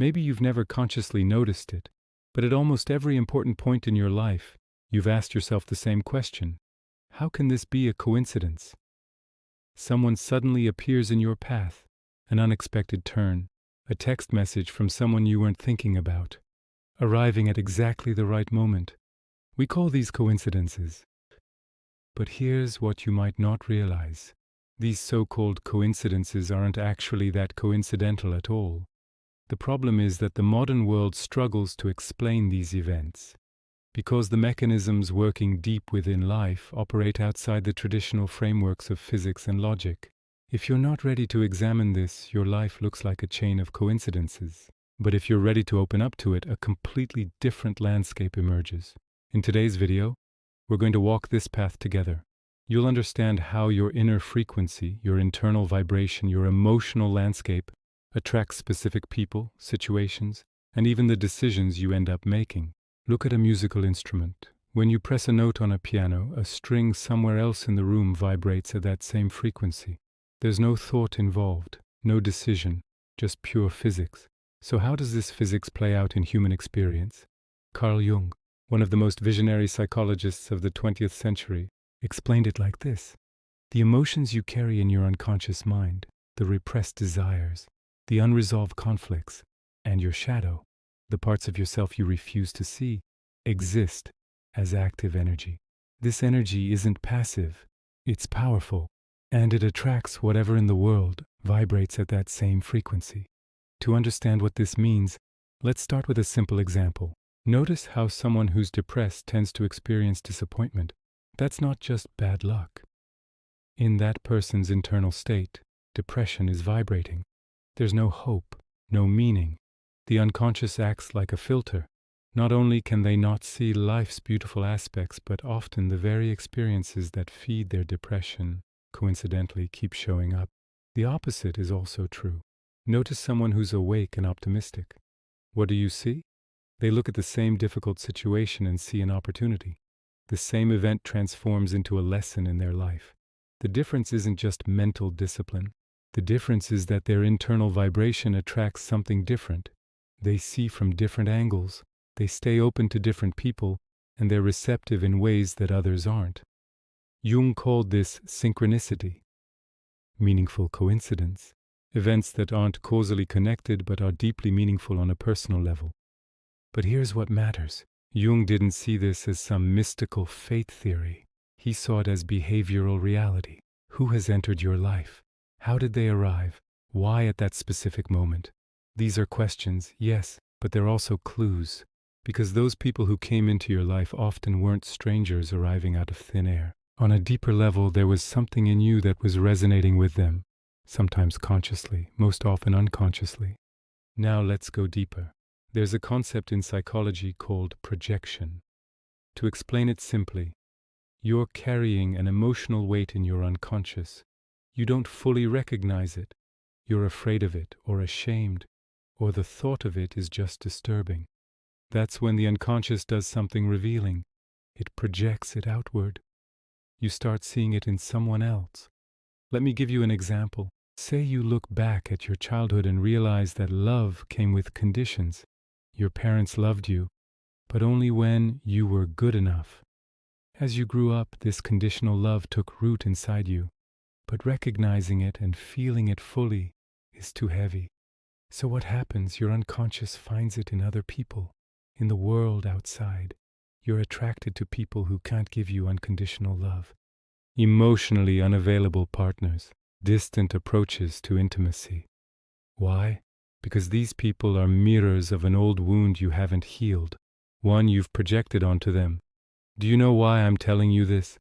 Maybe you've never consciously noticed it, but at almost every important point in your life, you've asked yourself the same question. How can this be a coincidence? Someone suddenly appears in your path, an unexpected turn, a text message from someone you weren't thinking about, arriving at exactly the right moment. We call these coincidences. But here's what you might not realize. These so-called coincidences aren't actually that coincidental at all. The problem is that the modern world struggles to explain these events, because the mechanisms working deep within life operate outside the traditional frameworks of physics and logic. If you're not ready to examine this, your life looks like a chain of coincidences. But if you're ready to open up to it, a completely different landscape emerges. In today's video, we're going to walk this path together. You'll understand how your inner frequency, your internal vibration, your emotional landscape attracts specific people, situations, and even the decisions you end up making. Look at a musical instrument. When you press a note on a piano, a string somewhere else in the room vibrates at that same frequency. There's no thought involved, no decision, just pure physics. So how does this physics play out in human experience? Carl Jung, one of the most visionary psychologists of the 20th century, explained it like this. The emotions you carry in your unconscious mind, the repressed desires, the unresolved conflicts, and your shadow, the parts of yourself you refuse to see, exist as active energy. This energy isn't passive, it's powerful, and it attracts whatever in the world vibrates at that same frequency. To understand what this means, let's start with a simple example. Notice how someone who's depressed tends to experience disappointment. That's not just bad luck. In that person's internal state, depression is vibrating. There's no hope, no meaning. The unconscious acts like a filter. Not only can they not see life's beautiful aspects, but often the very experiences that feed their depression coincidentally keep showing up. The opposite is also true. Notice someone who's awake and optimistic. What do you see? They look at the same difficult situation and see an opportunity. The same event transforms into a lesson in their life. The difference isn't just mental discipline. The difference is that their internal vibration attracts something different. They see from different angles, they stay open to different people, and they're receptive in ways that others aren't. Jung called this synchronicity, meaningful coincidence, events that aren't causally connected but are deeply meaningful on a personal level. But here's what matters. Jung didn't see this as some mystical fate theory. He saw it as behavioral reality. Who has entered your life? How did they arrive? Why at that specific moment? These are questions, yes, but they're also clues, because those people who came into your life often weren't strangers arriving out of thin air. On a deeper level, there was something in you that was resonating with them, sometimes consciously, most often unconsciously. Now let's go deeper. There's a concept in psychology called projection. To explain it simply, you're carrying an emotional weight in your unconscious. You don't fully recognize it. You're afraid of it, or ashamed, or the thought of it is just disturbing. That's when the unconscious does something revealing. It projects it outward. You start seeing it in someone else. Let me give you an example. Say you look back at your childhood and realize that love came with conditions. Your parents loved you, but only when you were good enough. As you grew up, this conditional love took root inside you, but recognizing it and feeling it fully is too heavy. So what happens? Your unconscious finds it in other people, in the world outside. You're attracted to people who can't give you unconditional love. Emotionally unavailable partners, distant approaches to intimacy. Why? Because these people are mirrors of an old wound you haven't healed, one you've projected onto them. Do you know why I'm telling you this?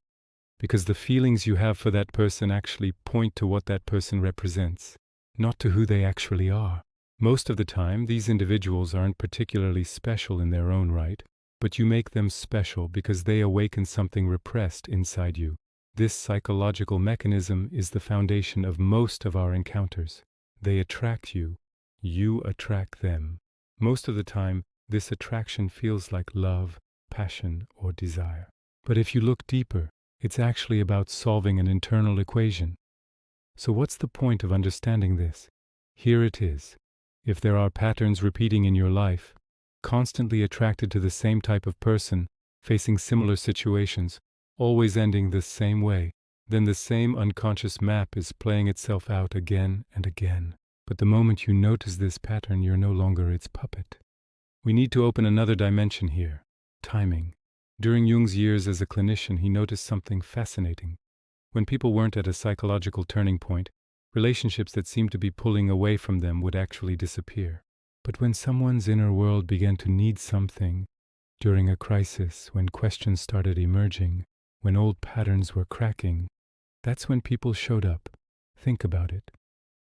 Because the feelings you have for that person actually point to what that person represents, not to who they actually are. Most of the time, these individuals aren't particularly special in their own right, but you make them special because they awaken something repressed inside you. This psychological mechanism is the foundation of most of our encounters. They attract you. You attract them. Most of the time, this attraction feels like love, passion, or desire. But if you look deeper, it's actually about solving an internal equation. So what's the point of understanding this? Here it is. If there are patterns repeating in your life, constantly attracted to the same type of person, facing similar situations, always ending the same way, then the same unconscious map is playing itself out again and again. But the moment you notice this pattern, you're no longer its puppet. We need to open another dimension here: timing. During Jung's years as a clinician, he noticed something fascinating. When people weren't at a psychological turning point, relationships that seemed to be pulling away from them would actually disappear. But when someone's inner world began to need something, during a crisis, when questions started emerging, when old patterns were cracking, that's when people showed up. Think about it.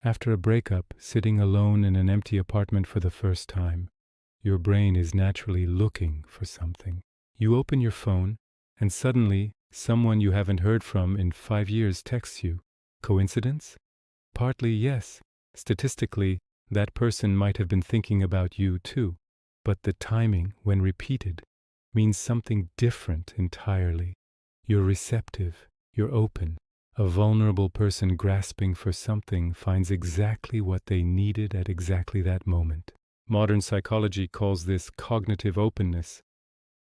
After a breakup, sitting alone in an empty apartment for the first time, your brain is naturally looking for something. You open your phone, and suddenly, someone you haven't heard from in 5 years texts you. Coincidence? Partly, yes. Statistically, that person might have been thinking about you too. But the timing, when repeated, means something different entirely. You're receptive, you're open. A vulnerable person grasping for something finds exactly what they needed at exactly that moment. Modern psychology calls this cognitive openness.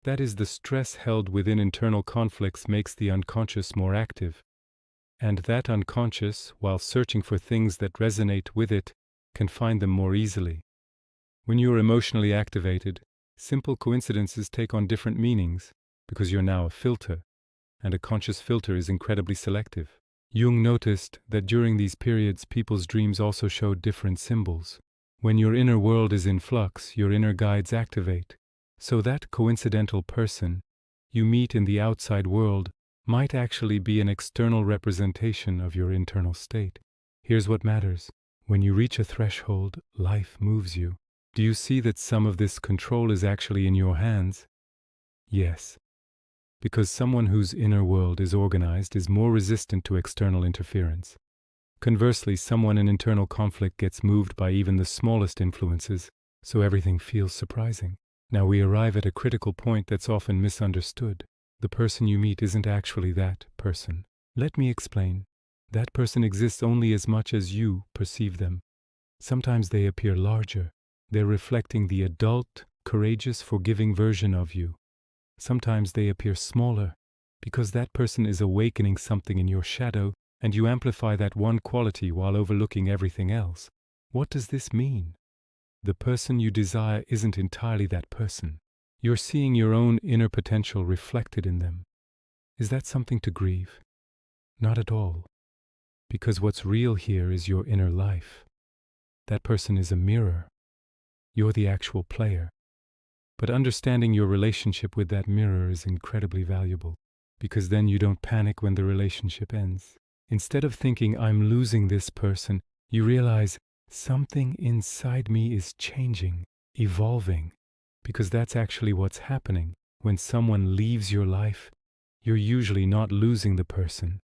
That is, the stress held within internal conflicts makes the unconscious more active. And that unconscious, while searching for things that resonate with it, can find them more easily. When you are emotionally activated, simple coincidences take on different meanings, because you're now a filter, and a conscious filter is incredibly selective. Jung noticed that during these periods, people's dreams also showed different symbols. When your inner world is in flux, your inner guides activate. So that coincidental person you meet in the outside world might actually be an external representation of your internal state. Here's what matters. When you reach a threshold, life moves you. Do you see that some of this control is actually in your hands? Yes. Because someone whose inner world is organized is more resistant to external interference. Conversely, someone in internal conflict gets moved by even the smallest influences, so everything feels surprising. Now we arrive at a critical point that's often misunderstood. The person you meet isn't actually that person. Let me explain. That person exists only as much as you perceive them. Sometimes they appear larger. They're reflecting the adult, courageous, forgiving version of you. Sometimes they appear smaller, because that person is awakening something in your shadow, and you amplify that one quality while overlooking everything else. What does this mean? The person you desire isn't entirely that person. You're seeing your own inner potential reflected in them. Is that something to grieve? Not at all. Because what's real here is your inner life. That person is a mirror. You're the actual player. But understanding your relationship with that mirror is incredibly valuable, because then you don't panic when the relationship ends. Instead of thinking, I'm losing this person, you realize something inside me is changing, evolving, because that's actually what's happening. When someone leaves your life, you're usually not losing the person.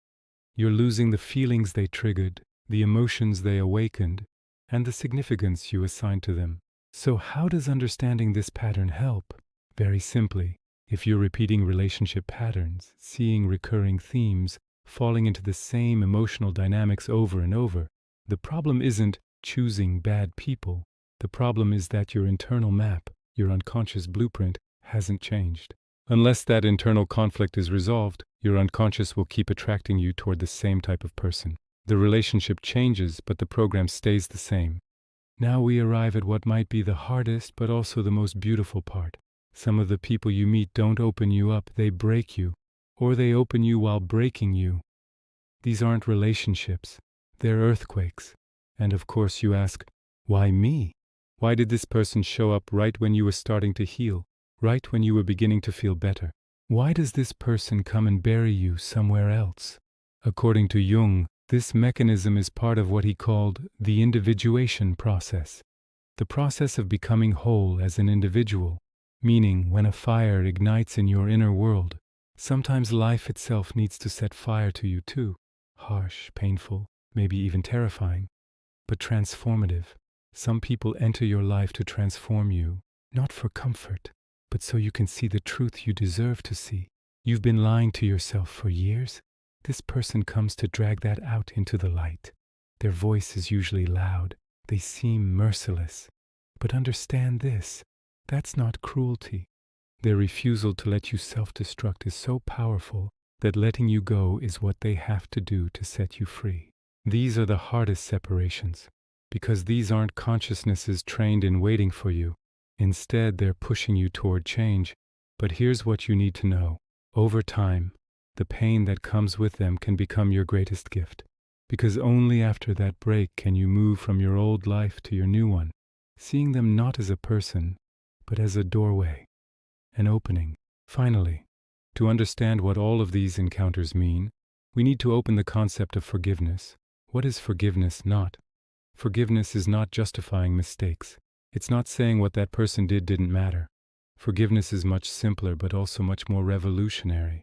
You're losing the feelings they triggered, the emotions they awakened, and the significance you assigned to them. So how does understanding this pattern help? Very simply, if you're repeating relationship patterns, seeing recurring themes, falling into the same emotional dynamics over and over, the problem isn't choosing bad people. The problem is that your internal map, your unconscious blueprint, hasn't changed. Unless that internal conflict is resolved, your unconscious will keep attracting you toward the same type of person. The relationship changes, but the program stays the same. Now we arrive at what might be the hardest but also the most beautiful part. Some of the people you meet don't open you up, they break you, or they open you while breaking you. These aren't relationships, they're earthquakes. And of course you ask, why me? Why did this person show up right when you were starting to heal, right when you were beginning to feel better? Why does this person come and bury you somewhere else? According to Jung, this mechanism is part of what he called the individuation process, the process of becoming whole as an individual, meaning when a fire ignites in your inner world, sometimes life itself needs to set fire to you too. Harsh, painful, maybe even terrifying, but transformative. Some people enter your life to transform you, not for comfort, but so you can see the truth you deserve to see. You've been lying to yourself for years. This person comes to drag that out into the light. Their voice is usually loud. They seem merciless. But understand this, that's not cruelty. Their refusal to let you self-destruct is so powerful that letting you go is what they have to do to set you free. These are the hardest separations, because these aren't consciousnesses trained in waiting for you. Instead, they're pushing you toward change. But here's what you need to know. Over time, the pain that comes with them can become your greatest gift, because only after that break can you move from your old life to your new one, seeing them not as a person, but as a doorway, an opening. Finally, to understand what all of these encounters mean, we need to open the concept of forgiveness. What is forgiveness not? Forgiveness is not justifying mistakes. It's not saying what that person did didn't matter. Forgiveness is much simpler, but also much more revolutionary.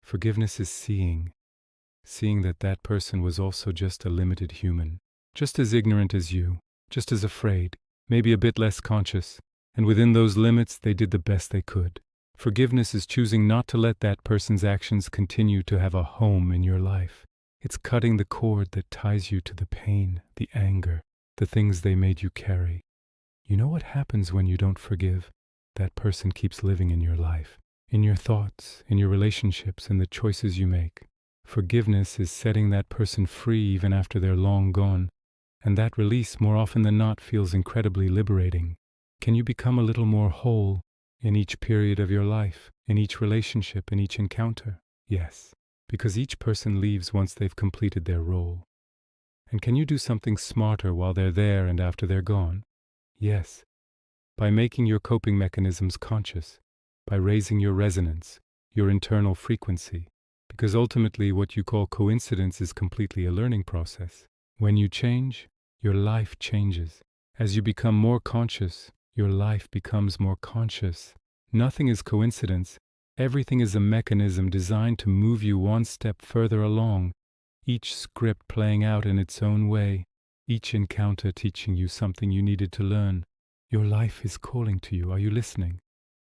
Forgiveness is seeing that that person was also just a limited human, just as ignorant as you, just as afraid, maybe a bit less conscious, and within those limits they did the best they could. Forgiveness is choosing not to let that person's actions continue to have a home in your life. It's cutting the cord that ties you to the pain, the anger, the things they made you carry. You know what happens when you don't forgive? That person keeps living in your life, in your thoughts, in your relationships, and the choices you make. Forgiveness is setting that person free even after they're long gone, and that release more often than not feels incredibly liberating. Can you become a little more whole in each period of your life, in each relationship, in each encounter? Yes, because each person leaves once they've completed their role. And can you do something smarter while they're there and after they're gone? Yes, by making your coping mechanisms conscious, by raising your resonance, your internal frequency, because ultimately what you call coincidence is completely a learning process. When you change, your life changes. As you become more conscious, your life becomes more conscious. Nothing is coincidence. Everything is a mechanism designed to move you one step further along, each script playing out in its own way, each encounter teaching you something you needed to learn. Your life is calling to you. Are you listening?